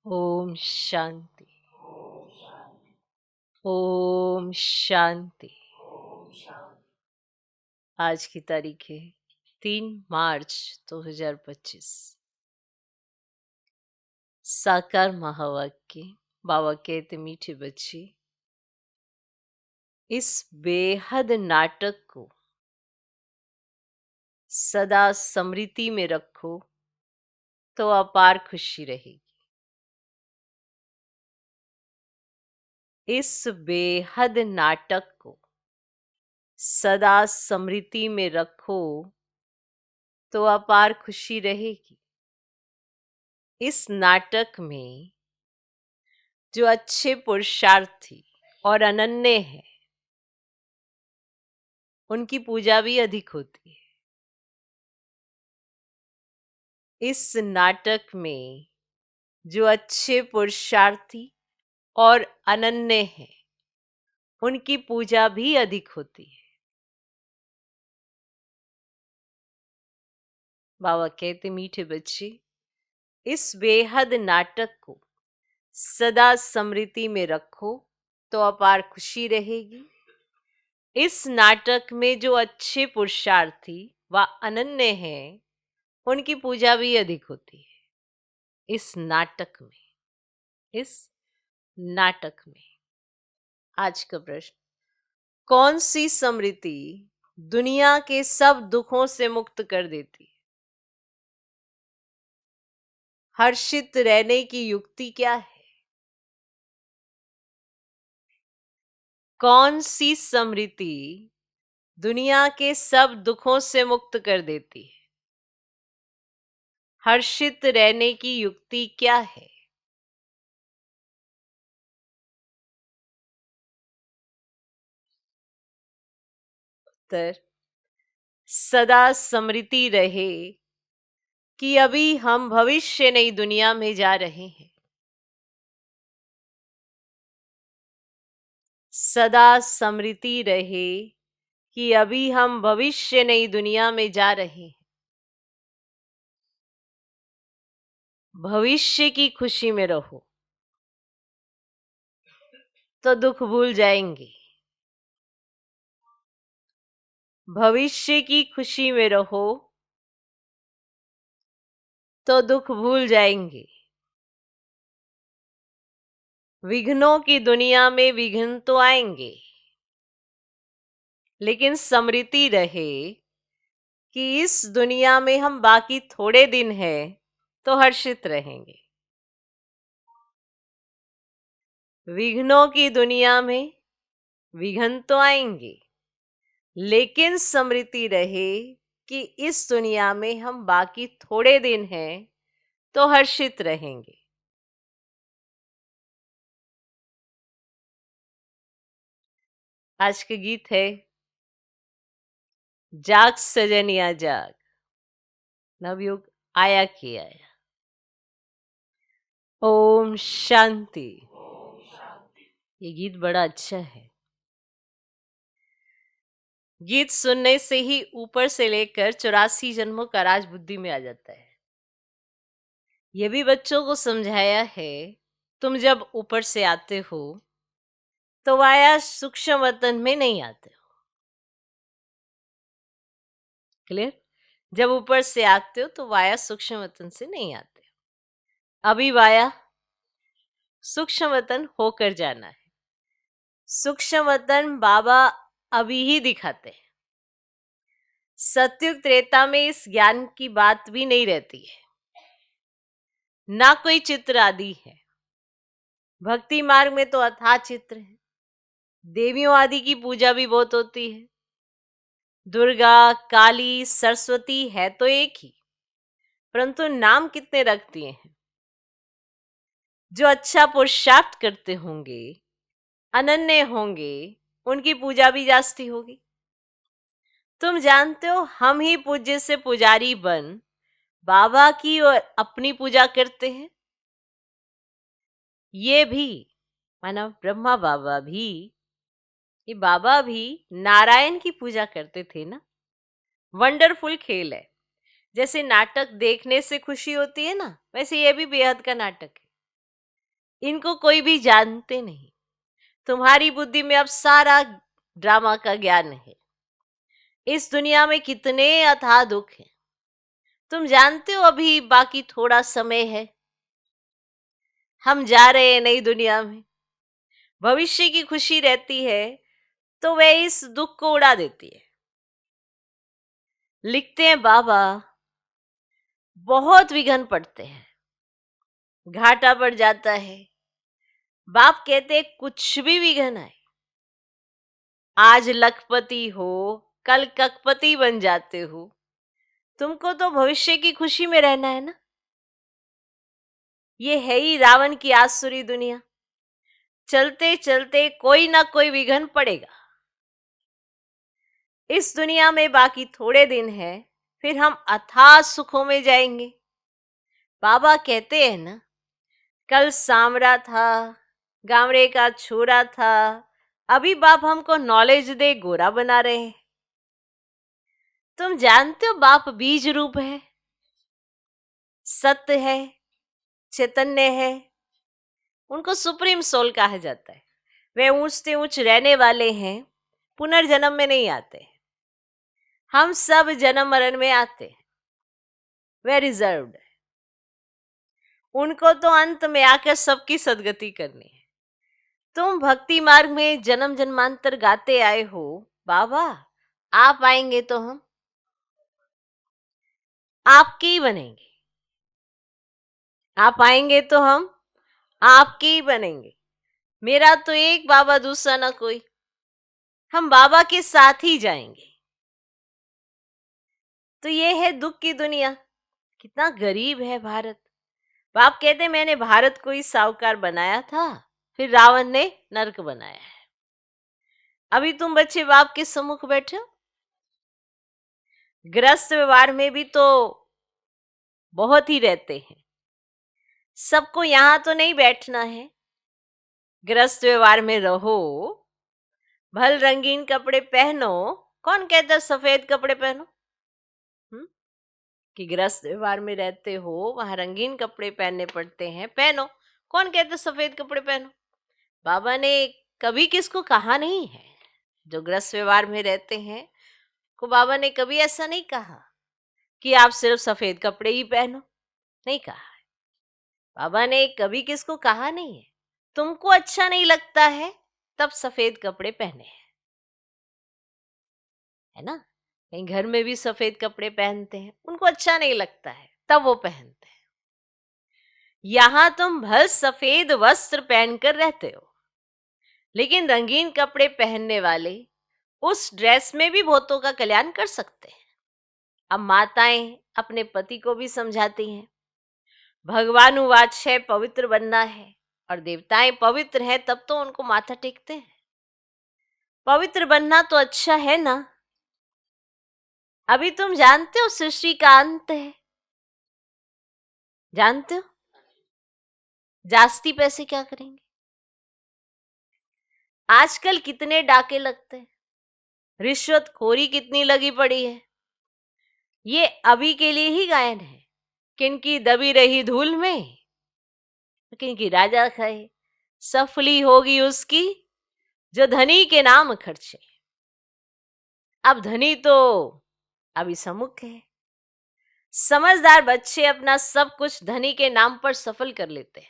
ओम शांति। ओम शांति। आज की तारीख है 3 मार्च 2025। साकार महावाक्य। बाबा कहते मीठे बच्चे, इस बेहद नाटक को सदा स्मृति में रखो तो अपार खुशी रहेगी। इस बेहद नाटक को सदा स्मृति में रखो तो अपार खुशी रहेगी। इस नाटक में जो अच्छे पुरुषार्थी और अनन्य हैं, उनकी पूजा भी अधिक होती है। इस नाटक में जो अच्छे पुरुषार्थी और अनन्य हैं, उनकी पूजा भी अधिक होती है। बाबा कहते मीठे बच्चे, इस बेहद नाटक को सदा स्मृति में रखो तो अपार खुशी रहेगी। इस नाटक में जो अच्छे पुरुषार्थी व अनन्य हैं, उनकी पूजा भी अधिक होती है। इस नाटक में आज का प्रश्न, कौन सी स्मृति दुनिया के सब दुखों से मुक्त कर देती है? हर्षित रहने की युक्ति क्या है? कौन सी स्मृति दुनिया के सब दुखों से मुक्त कर देती है? हर्षित रहने की युक्ति क्या है? उत्तर, सदा स्मृति रहे कि अभी हम भविष्य नई दुनिया में जा रहे हैं। सदा स्मृति रहे कि अभी हम भविष्य नई दुनिया में जा रहे हैं। भविष्य की खुशी में रहो तो दुख भूल जाएंगे। भविष्य की खुशी में रहो तो दुख भूल जाएंगे। विघ्नों की दुनिया में विघ्न तो आएंगे, लेकिन स्मृति रहे कि इस दुनिया में हम बाकी थोड़े दिन हैं तो हर्षित रहेंगे। विघ्नों की दुनिया में विघ्न तो आएंगे, लेकिन स्मृति रहे कि इस दुनिया में हम बाकी थोड़े दिन हैं तो हर्षित रहेंगे। आज के गीत है, जाग सजनिया जाग, नवयुग आया कि आया। ओम शांति। ये गीत बड़ा अच्छा है। गीत सुनने से ही ऊपर से लेकर 84 जन्मों का राज बुद्धि में आ जाता है। ये भी बच्चों को समझाया है, तुम जब ऊपर से आते हो तो वाया सूक्ष्म वतन में नहीं आते हो। क्लियर? जब ऊपर से आते हो तो वाया सूक्ष्म वतन से नहीं आते हो। अभी वाया सूक्ष्म वतन होकर जाना है। सूक्ष्म वतन बाबा अभी ही दिखाते हैं। सतयुग त्रेता में इस ज्ञान की बात भी नहीं रहती है, ना कोई चित्र आदि है। भक्ति मार्ग में तो अथाह चित्र है। देवियों आदि की पूजा भी बहुत होती है। दुर्गा, काली, सरस्वती है तो एक ही, परंतु नाम कितने रख दिए हैं। जो अच्छा पुरुषार्थ करते होंगे, अनन्य होंगे, उनकी पूजा भी जास्ती होगी। तुम जानते हो, हम ही पूज्य से पुजारी बन बाबा की और अपनी पूजा करते हैं। ये भी मानो ब्रह्मा बाबा भी, ये बाबा भी नारायण की पूजा करते थे ना। वंडरफुल खेल है। जैसे नाटक देखने से खुशी होती है ना, वैसे ये भी बेहद का नाटक है। इनको कोई भी जानते नहीं। तुम्हारी बुद्धि में अब सारा ड्रामा का ज्ञान है। इस दुनिया में कितने अथाह दुख हैं, तुम जानते हो। अभी बाकी थोड़ा समय है, हम जा रहे हैं नई दुनिया में। भविष्य की खुशी रहती है तो वह इस दुख को उड़ा देती है। लिखते हैं बाबा, बहुत विघन पड़ते हैं, घाटा पड़ जाता है। बाप कहते हैं कुछ भी विघन आए, आज लखपति हो कल कखपति बन जाते हो, तुमको तो भविष्य की खुशी में रहना है ना। ये है ही रावण की आसुरी दुनिया। चलते चलते कोई ना कोई विघन पड़ेगा। इस दुनिया में बाकी थोड़े दिन है, फिर हम अथाह सुखों में जाएंगे। बाबा कहते हैं ना, कल सांवरा था, गामड़े का छोरा था, अभी बाप हमको नॉलेज दे गोरा बना रहे हैं। तुम जानते हो बाप बीज रूप है, सत्य है, चैतन्य है। उनको सुप्रीम सोल कहा जाता है। वे ऊंच से ऊंच रहने वाले हैं, पुनर्जन्म में नहीं आते। हम सब जन्म मरण में आते हैं, वे रिजर्व्ड है। उनको तो अंत में आकर सबकी सदगति करनी है। तुम भक्ति मार्ग में जन्म जन्मांतर गाते आए हो, बाबा आप आएंगे तो हम आपके ही बनेंगे। आप आएंगे तो हम आपके ही बनेंगे। मेरा तो एक बाबा, दूसरा ना कोई। हम बाबा के साथ ही जाएंगे। तो ये है दुख की दुनिया। कितना गरीब है भारत। बाप कहते मैंने भारत को ही साहूकार बनाया था, फिर रावण ने नरक बनाया है। अभी तुम बच्चे बाप के सम्मुख बैठे हो। गृहस्थ व्यवहार में भी तो बहुत ही रहते हैं। सबको यहां तो नहीं बैठना है। गृहस्थ व्यवहार में रहो, भल रंगीन कपड़े पहनो। कौन कहता सफेद कपड़े पहनो? कि गृहस्थ व्यवहार में रहते हो, वहां रंगीन कपड़े पहनने पड़ते हैं, पहनो। कौन कहता सफेद कपड़े पहनो? बाबा ने कभी किसको कहा नहीं है। जो गृहस्थ व्यवहार में रहते हैं को बाबा ने कभी ऐसा नहीं कहा कि आप सिर्फ सफेद कपड़े ही पहनो, नहीं कहा। बाबा ने कभी किसको कहा नहीं है तुमको अच्छा नहीं लगता है तब सफेद कपड़े पहने हैं, है ना। कहीं घर में भी सफेद कपड़े पहनते हैं, उनको अच्छा नहीं लगता है तब वो पहनते हैं। यहां तुम भल सफेद वस्त्र पहनकर रहते हो, लेकिन रंगीन कपड़े पहनने वाले उस ड्रेस में भी बहुतों का कल्याण कर सकते हैं। अब माताएं अपने पति को भी समझाती हैं, भगवानुवाच है पवित्र बनना है, और देवताएं पवित्र हैं तब तो उनको माथा टेकते हैं। पवित्र बनना तो अच्छा है ना। अभी तुम जानते हो सृष्टि का अंत है, जानते हो। जास्ती पैसे क्या करेंगे? आजकल कितने डाके लगते हैं, रिश्वतखोरी कितनी लगी पड़ी है। ये अभी के लिए ही गायन है। किनकी दबी रही धूल में किनकी राजा खाए, सफली होगी उसकी जो धनी के नाम खर्चे। अब धनी तो अभी सम्मुख है। समझदार बच्चे अपना सब कुछ धनी के नाम पर सफल कर लेते हैं।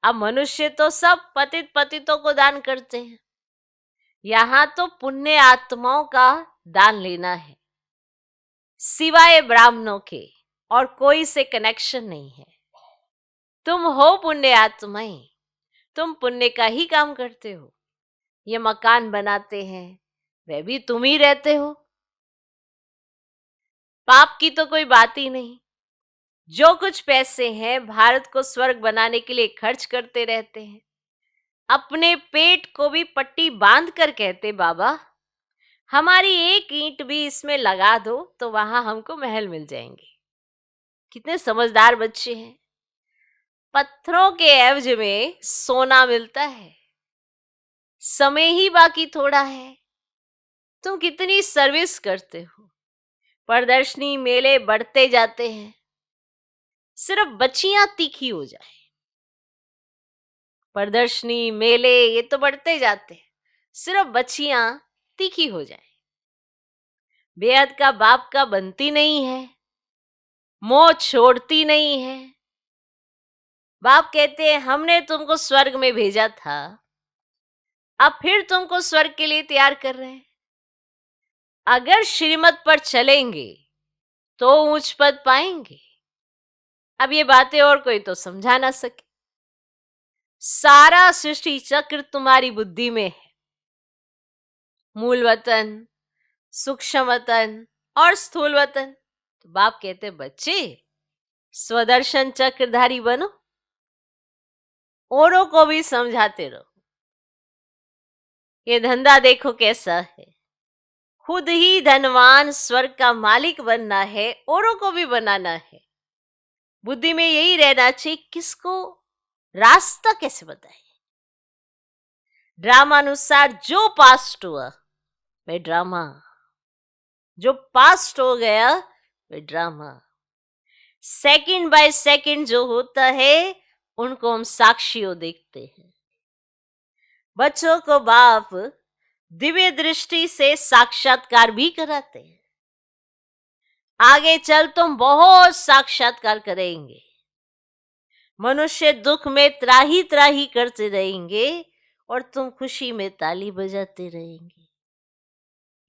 अब मनुष्य तो सब पतित पतितों को दान करते हैं। यहां तो पुण्य आत्माओं का दान लेना है, सिवाय ब्राह्मणों के और कोई से कनेक्शन नहीं है। तुम हो पुण्य आत्माएं, तुम पुण्य का ही काम करते हो। ये मकान बनाते हैं, वह भी तुम ही रहते हो। पाप की तो कोई बात ही नहीं। जो कुछ पैसे हैं भारत को स्वर्ग बनाने के लिए खर्च करते रहते हैं। अपने पेट को भी पट्टी बांध कर कहते बाबा हमारी एक ईंट भी इसमें लगा दो तो वहां हमको महल मिल जाएंगे। कितने समझदार बच्चे हैं। पत्थरों के एवज में सोना मिलता है। समय ही बाकी थोड़ा है। तुम कितनी सर्विस करते हो। प्रदर्शनी मेले बढ़ते जाते हैं, सिर्फ बच्चियां तीखी हो जाए। प्रदर्शनी, मेले ये तो बढ़ते जाते हैं, सिर्फ बच्चियां तीखी हो जाए। बेहद का बाप का बनती नहीं है, मोह छोड़ती नहीं है। बाप कहते हैं हमने तुमको स्वर्ग में भेजा था, अब फिर तुमको स्वर्ग के लिए तैयार कर रहे हैं। अगर श्रीमत पर चलेंगे तो उच्च पद पाएंगे। अब ये बातें और कोई तो समझा ना सके। सारा सृष्टि चक्र तुम्हारी बुद्धि में है। मूल वतन, सूक्ष्म वतन और स्थूल वतन। तो बाप कहते बच्चे स्वदर्शन चक्रधारी बनो, औरों को भी समझाते रहो। ये धंधा देखो कैसा है, खुद ही धनवान स्वर्ग का मालिक बनना है, औरों को भी बनाना है। बुद्धि में यही रहना चाहिए, किसको रास्ता कैसे बताए। ड्रामा अनुसार जो पास्ट हुआ वह ड्रामा, जो पास्ट हो गया वह ड्रामा। सेकंड बाय सेकंड जो होता है उनको हम साक्षियों देखते हैं। बच्चों को बाप दिव्य दृष्टि से साक्षात्कार भी कराते हैं। आगे चल तुम बहुत साक्षात्कार करेंगे। मनुष्य दुख में त्राही त्राही करते रहेंगे और तुम खुशी में ताली बजाते रहेंगे।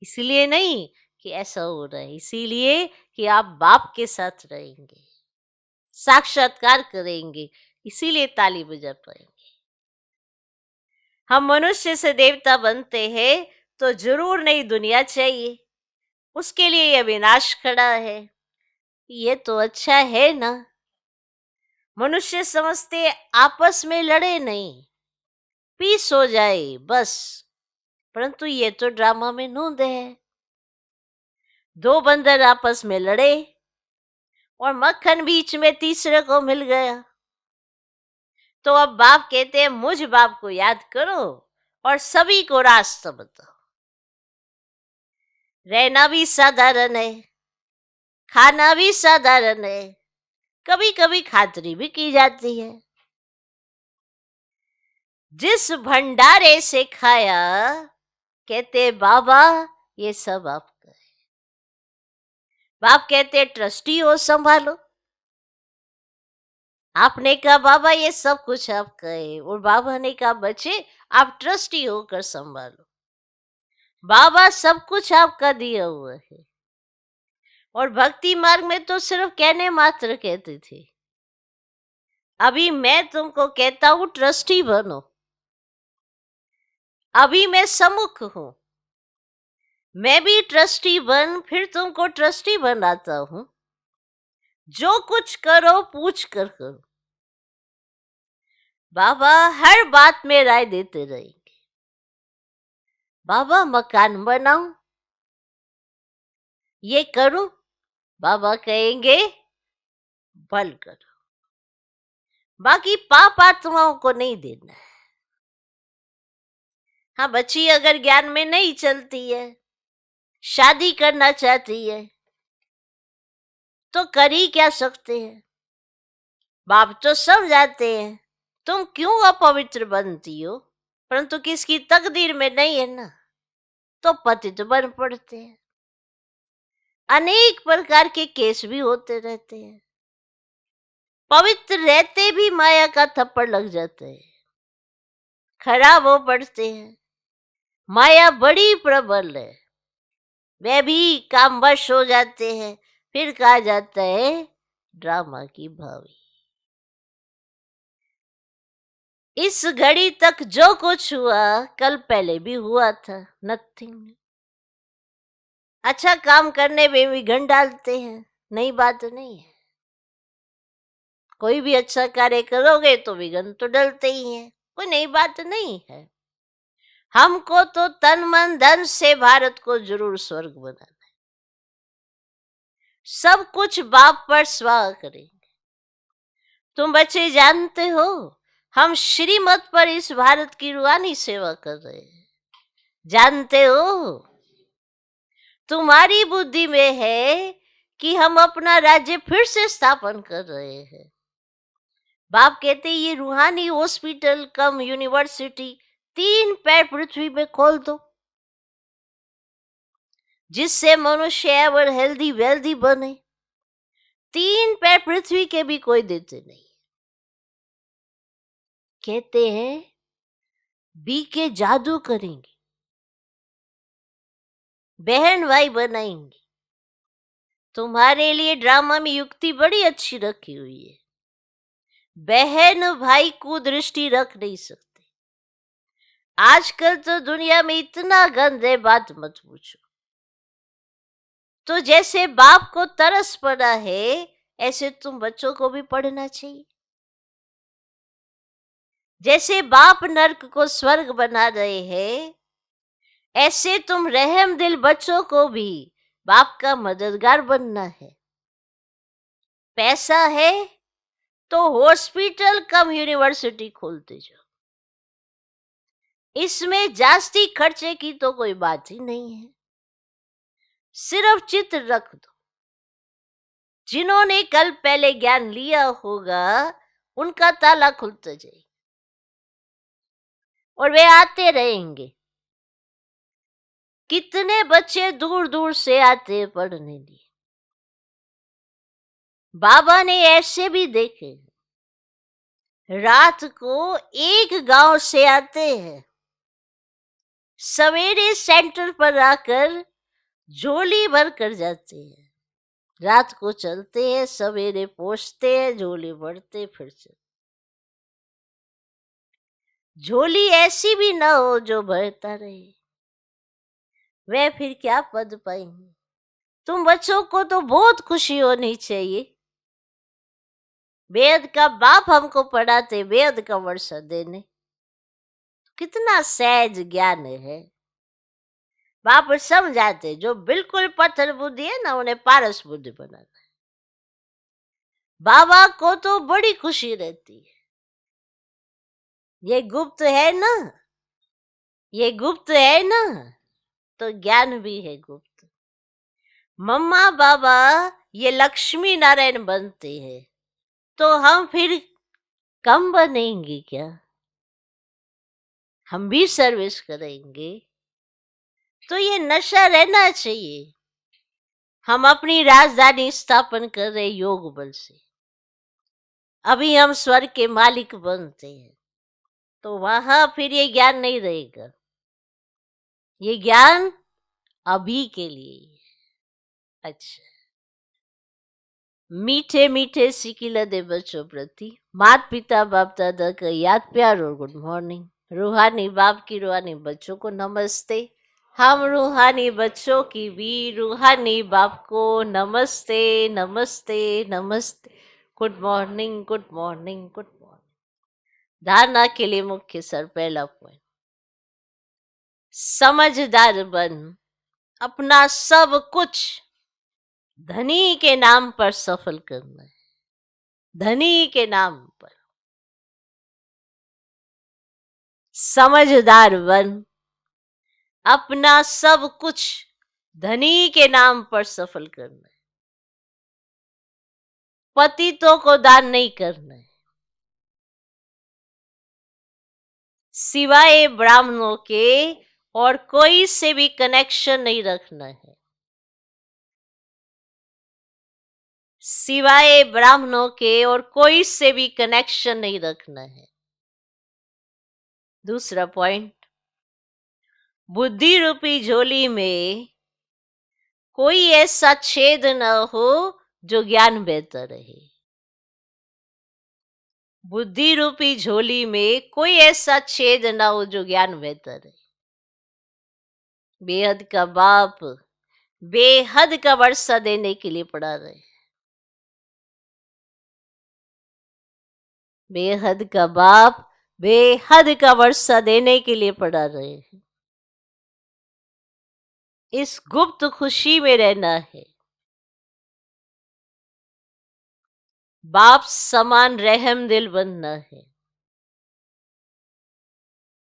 इसलिए नहीं कि ऐसा हो रहा है, इसीलिए कि आप बाप के साथ रहेंगे, साक्षात्कार करेंगे, इसीलिए ताली बजा पाएंगे। हम मनुष्य से देवता बनते हैं तो जरूर नई दुनिया चाहिए, उसके लिए यह विनाश खड़ा है। ये तो अच्छा है ना। मनुष्य समझते आपस में लड़े नहीं, पीस हो जाए बस, परंतु ये तो ड्रामा में नूंद है। दो बंदर आपस में लड़े और मक्खन बीच में तीसरे को मिल गया। तो अब बाप कहते हैं मुझ बाप को याद करो और सभी को रास्ता बताओ। रहना भी साधारण है, खाना भी साधारण है, कभी कभी खातरी भी की जाती है। जिस भंडारे से खाया कहते बाबा ये सब आपका है। बाप कहते ट्रस्टी हो, संभालो। आपने कहा बाबा ये सब कुछ आपका है, और बाबा ने कहा बच्चे आप ट्रस्टी होकर संभालो। बाबा सब कुछ आपका दिया हुआ है। और भक्ति मार्ग में तो सिर्फ कहने मात्र कहते थे, अभी मैं तुमको कहता हूं ट्रस्टी बनो। अभी मैं सम्मुख हूं, मैं भी ट्रस्टी बन फिर तुमको ट्रस्टी बनाता हूं। जो कुछ करो पूछ कर करो। बाबा हर बात में राय देते रहेंगे। बाबा मकान बनाऊं, ये करूं, बाबा कहेंगे बल करो। बाकी पाप आत्माओं को नहीं देना है। हाँ, बच्ची अगर ज्ञान में नहीं चलती है, शादी करना चाहती है, तो कर ही क्या सकते हैं। बाप तो समझाते हैं तुम क्यों अपवित्र बनती हो, परंतु किसकी तकदीर में नहीं है ना, तो पतित बन पड़ते हैं। अनेक प्रकार के केस भी होते रहते हैं। पवित्र रहते भी माया का थप्पड़ लग जाता है, खराब हो पड़ते हैं। माया बड़ी प्रबल है, वे भी कामवश हो जाते हैं। फिर कहा जाता है ड्रामा की भावी। इस घड़ी तक जो कुछ हुआ कल पहले भी हुआ था, नथिंग। अच्छा काम करने में विघ्न डालते हैं, नई बात नहीं है। कोई भी अच्छा कार्य करोगे तो विघ्न तो डलते ही हैं, कोई नई बात नहीं है। हमको तो तन मन धन से भारत को जरूर स्वर्ग बनाना है। सब कुछ बाप पर स्वाहा करेंगे। तुम बच्चे जानते हो हम श्रीमत पर इस भारत की रूहानी सेवा कर रहे हैं, जानते हो। तुम्हारी बुद्धि में है कि हम अपना राज्य फिर से स्थापन कर रहे हैं। बाप कहते ये रूहानी हॉस्पिटल कम यूनिवर्सिटी 3 पैर पृथ्वी पे खोल दो, जिससे मनुष्य एवर हेल्दी वेल्दी बने। 3 पैर पृथ्वी के भी कोई देते नहीं। कहते हैं बी के जादू करेंगे, बहन भाई बनाएंगे। तुम्हारे लिए ड्रामा में युक्ति बड़ी अच्छी रखी हुई है। बहन भाई को दृष्टि रख नहीं सकते। आजकल तो दुनिया में इतना गंद है, बात मत पूछो। तो जैसे बाप को तरस पड़ा है, ऐसे तुम बच्चों को भी पढ़ना चाहिए। जैसे बाप नर्क को स्वर्ग बना रहे हैं, ऐसे तुम रहम दिल बच्चों को भी बाप का मददगार बनना है। पैसा है तो हॉस्पिटल कम यूनिवर्सिटी खोलते जाओ। इसमें जास्ती खर्चे की तो कोई बात ही नहीं है। सिर्फ चित्र रख दो। जिन्होंने कल पहले ज्ञान लिया होगा उनका ताला खुलता जाएगा और वे आते रहेंगे। कितने बच्चे दूर दूर से आते हैं पढ़ने लिए। बाबा ने ऐसे भी देखे, रात को एक गांव से आते हैं, सवेरे सेंटर पर आकर झोली भर कर जाते हैं। रात को चलते हैं, सवेरे पहुंचते हैं, झोली भरते फिर चलते। झोली ऐसी भी ना हो जो भरता रहे, वे फिर क्या पद पाएंगे। तुम बच्चों को तो बहुत खुशी होनी चाहिए। वेद का बाप हमको पढ़ाते, वेद का वर्षा देने। कितना सहज ज्ञान है। बाप समझाते, जो बिल्कुल पत्थर बुद्धि है ना, उन्हें पारस बुद्धि बनाना है। बाबा को तो बड़ी खुशी रहती है। ये गुप्त है ना, ये गुप्त है ना, तो ज्ञान भी है गुप्त। मम्मा बाबा ये लक्ष्मी नारायण बनते हैं, तो हम फिर कम बनेंगे क्या? हम भी सर्विस करेंगे। तो ये नशा रहना चाहिए। हम अपनी राजधानी स्थापन कर रहे योग बल से। अभी हम स्वर्ग के मालिक बनते हैं, तो वहां फिर ये ज्ञान नहीं रहेगा। ये ज्ञान अभी के लिए ही है। अच्छा, मीठे मीठे सिकिला दे बच्चों प्रति माता पिता बाप दादा का याद प्यार और गुड मॉर्निंग। रूहानी बाप की रूहानी बच्चों को नमस्ते। हम रूहानी बच्चों की भी रूहानी बाप को नमस्ते नमस्ते नमस्ते। Good morning good morning good morning. धारणा के लिए मुख्य सर पहला पॉइंट, समझदार बन अपना सब कुछ धनी के नाम पर सफल करना है। धनी के नाम पर समझदार बन अपना सब कुछ धनी के नाम पर सफल करना है। पतितों को दान नहीं करना है, सिवाय ब्राह्मणों के और कोई से भी कनेक्शन नहीं रखना है। सिवाय ब्राह्मणों के और कोई से भी कनेक्शन नहीं रखना है। दूसरा पॉइंट, बुद्धि रूपी झोली में कोई ऐसा छेद न हो जो ज्ञान बहता रहे। बुद्धि रूपी झोली में कोई ऐसा छेद न हो जो ज्ञान बहता रहे। बेहद का बाप बेहद का वर्षा देने के लिए पड़ा रहे। बेहद का बाप बेहद का वर्षा देने के लिए पड़ा रहे। इस गुप्त खुशी में रहना है। बाप समान रहम दिल बनना है।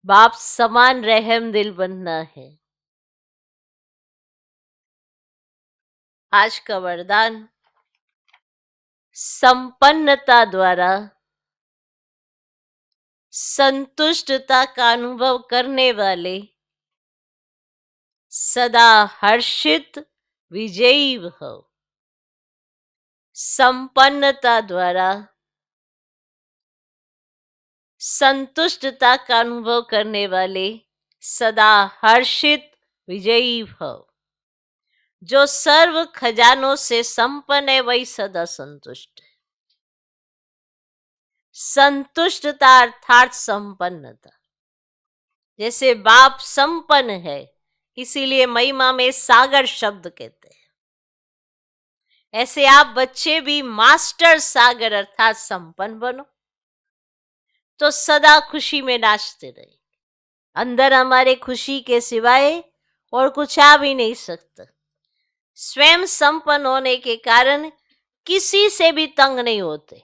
बाप समान रहम दिल बनना है। आज का वरदान, संपन्नता द्वारा संतुष्टता का अनुभव करने वाले सदा हर्षित विजयी भव। संपन्नता द्वारा संतुष्टता का अनुभव करने वाले सदा हर्षित विजयी भव। जो सर्व खजानों से संपन्न है वही सदा संतुष्ट है। संतुष्टता अर्थात संपन्नता। जैसे बाप संपन्न है, इसीलिए महिमा में सागर शब्द कहते हैं, ऐसे आप बच्चे भी मास्टर सागर अर्थात संपन्न बनो, तो सदा खुशी में नाचते रहे। अंदर हमारे खुशी के सिवाय और कुछ आ भी नहीं सकता। स्वयं संपन्न होने के कारण किसी से भी तंग नहीं होते।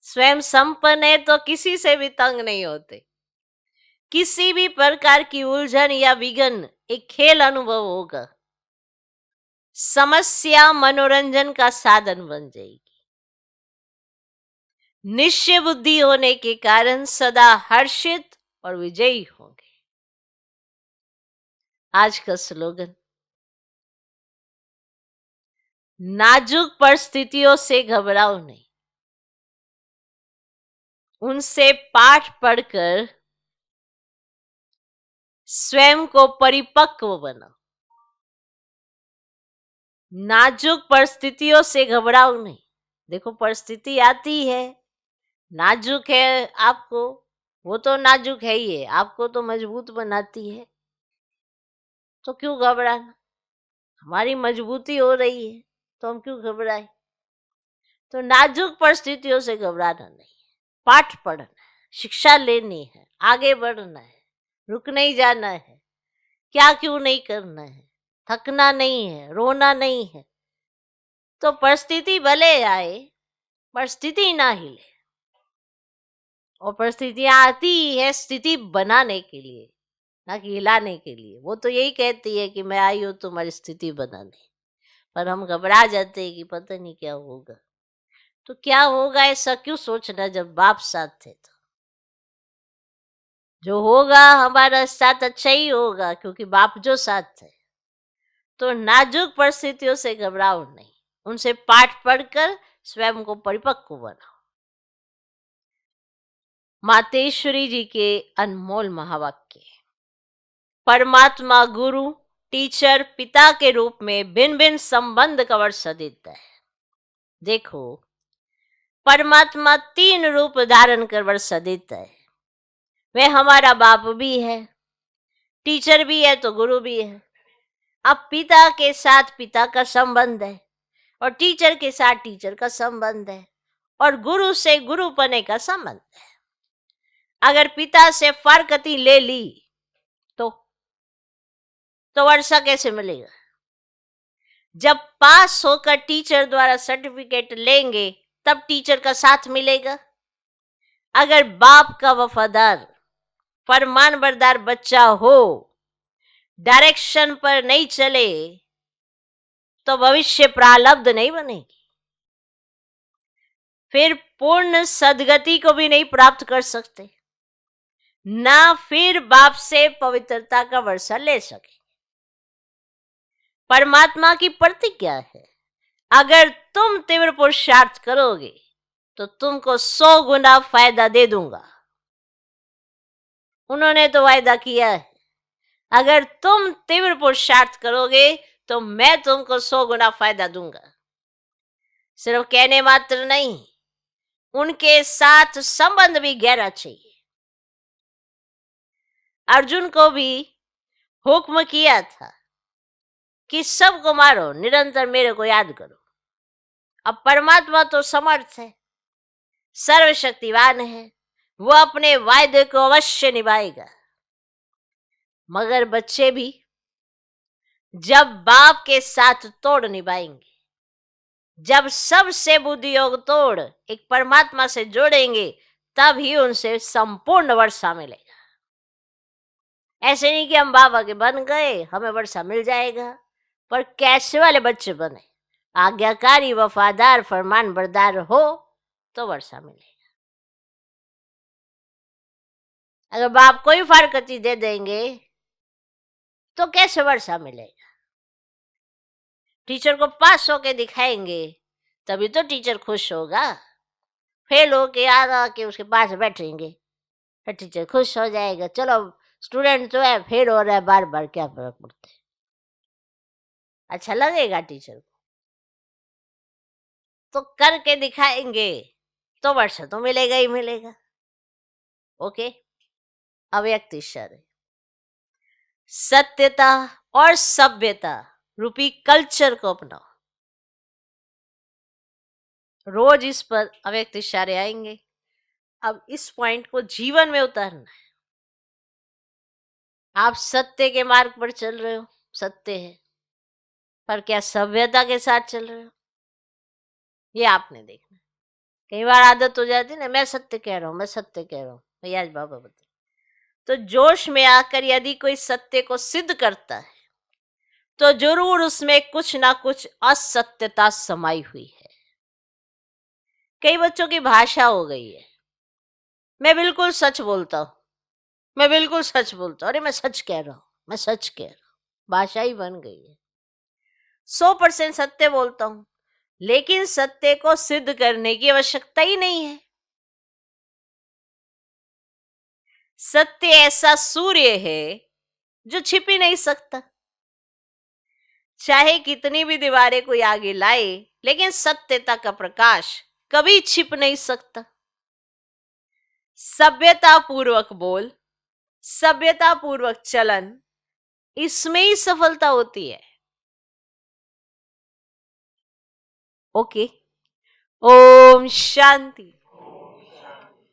स्वयं संपन्न है तो किसी से भी तंग नहीं होते। किसी भी प्रकार की उलझन या विघ्न एक खेल अनुभव होगा, समस्या मनोरंजन का साधन बन जाएगी। निश्चय बुद्धि होने के कारण सदा हर्षित और विजयी होंगे। आज का स्लोगन, नाजुक परिस्थितियों से घबराओ नहीं, उनसे पाठ पढ़कर स्वयं को परिपक्व बनाओ। नाजुक परिस्थितियों से घबराओ नहीं। देखो परिस्थिति आती है, नाजुक है आपको, वो तो नाजुक है ही है, आपको तो मजबूत बनाती है, तो क्यों घबराना। हमारी मजबूती हो रही है तो हम क्यों घबराए। तो नाजुक परिस्थितियों से घबराना नहीं, पाठ पढ़ना है, शिक्षा लेनी है, आगे बढ़ना है, रुक नहीं जाना है, क्या क्यों नहीं करना है, थकना नहीं है, रोना नहीं है। तो परिस्थिति भले आए, परिस्थिति ना हिले। और परिस्थितियां आती ही है स्थिति बनाने के लिए, ना कि हिलाने के लिए। वो तो यही कहती है कि मैं आई हूं तुम्हारी स्थिति बनाने, पर हम घबरा जाते हैं कि पता नहीं क्या होगा। तो क्या होगा ऐसा क्यों सोचना जब बाप साथ है। तो जो होगा हमारा साथ अच्छा ही होगा, क्योंकि बाप जो साथ है। तो नाजुक परिस्थितियों से घबराओ नहीं, उनसे पाठ पढ़कर स्वयं को परिपक्व बनाओ। मातेश्वरी जी के अनमोल महावाक्य। परमात्मा गुरु, टीचर, पिता के रूप में भिन्न भिन्न संबंध का वर्ष देता है। देखो परमात्मा 3 रूप धारण कर वर्ष देता है। वह हमारा बाप भी है, टीचर भी है, तो गुरु भी है। अब पिता के साथ पिता का संबंध है, और टीचर के साथ टीचर का संबंध है, और गुरु से गुरुपने का संबंध है। अगर पिता से फारकती ले ली तो वर्षा कैसे मिलेगा। जब पास होकर टीचर द्वारा सर्टिफिकेट लेंगे तब टीचर का साथ मिलेगा। अगर बाप का वफादार फरमान बरदार बच्चा हो, डायरेक्शन पर नहीं चले, तो भविष्य प्रारब्ध नहीं बनेगी, फिर पूर्ण सदगति को भी नहीं प्राप्त कर सकते, ना फिर बाप से पवित्रता का वर्षा ले सके। परमात्मा की प्रतिज्ञा है, अगर तुम तीव्र पुरुषार्थ करोगे तो तुमको 100 गुना फायदा दे दूंगा। उन्होंने तो वायदा किया है, अगर तुम तीव्र पुरुषार्थ करोगे तो मैं तुमको 100 गुना फायदा दूंगा। सिर्फ कहने मात्र नहीं, उनके साथ संबंध भी गहरा चाहिए। अर्जुन को भी हुक्म किया था कि सबको मारो, निरंतर मेरे को याद करो। अब परमात्मा तो समर्थ है, सर्वशक्तिवान है, वो अपने वायदे को अवश्य निभाएगा। मगर बच्चे भी जब बाप के साथ तोड़ निभाएंगे, जब सबसे बुद्धि योग तोड़ एक परमात्मा से जोड़ेंगे, तब ही उनसे संपूर्ण वर्षा मिलेगा। ऐसे नहीं कि हम बाबा के बन गए हमें वर्षा मिल जाएगा, पर कैसे वाले बच्चे बने, आज्ञाकारी वफादार फरमान बरदार हो तो वर्षा मिलेगी। अगर बाप कोई फारकती दे देंगे तो कैसे वर्षा मिलेगा? टीचर को पास होके दिखाएंगे तभी तो टीचर खुश होगा। फेल होके आ के उसके पास बैठेंगे तो टीचर खुश हो जाएगा। चलो स्टूडेंट जो है फेल हो रहा है बार बार, क्या फर्क पड़ता है, अच्छा लगेगा टीचर को। तो करके दिखाएंगे तो वर्षा तो मिलेगा ही मिलेगा। ओके, अव्यक्त ईश्वर है। सत्यता और सभ्यता रूपी कल्चर को अपनाओ। रोज इस पर अव्यक्त इशारे आएंगे। अब इस पॉइंट को जीवन में उतारना है। आप सत्य के मार्ग पर चल रहे हो, सत्य है, पर क्या सभ्यता के साथ चल रहे हो, ये आपने देखना। कई बार आदत हो जाती है ना, मैं सत्य कह रहा हूं, मैं सत्य कह रहा हूं, भैया आज बाबा बता। तो जोश में आकर यदि कोई सत्य को सिद्ध करता है तो जरूर उसमें कुछ ना कुछ असत्यता समाई हुई है। कई बच्चों की भाषा हो गई है, मैं बिल्कुल सच बोलता हूं, मैं बिल्कुल सच बोलता हूं, अरे मैं सच कह रहा हूं, मैं सच कह रहा हूं, भाषा ही बन गई है। 100% सत्य बोलता हूं, लेकिन सत्य को सिद्ध करने की आवश्यकता ही नहीं है। सत्य ऐसा सूर्य है जो छिप ही नहीं सकता। चाहे कितनी भी दीवारें कोई आगे लाए, लेकिन सत्यता का प्रकाश कभी छिप नहीं सकता। सभ्यता पूर्वक बोल, सभ्यता पूर्वक चलन, इसमें ही सफलता होती है। ओके, ओम शांति।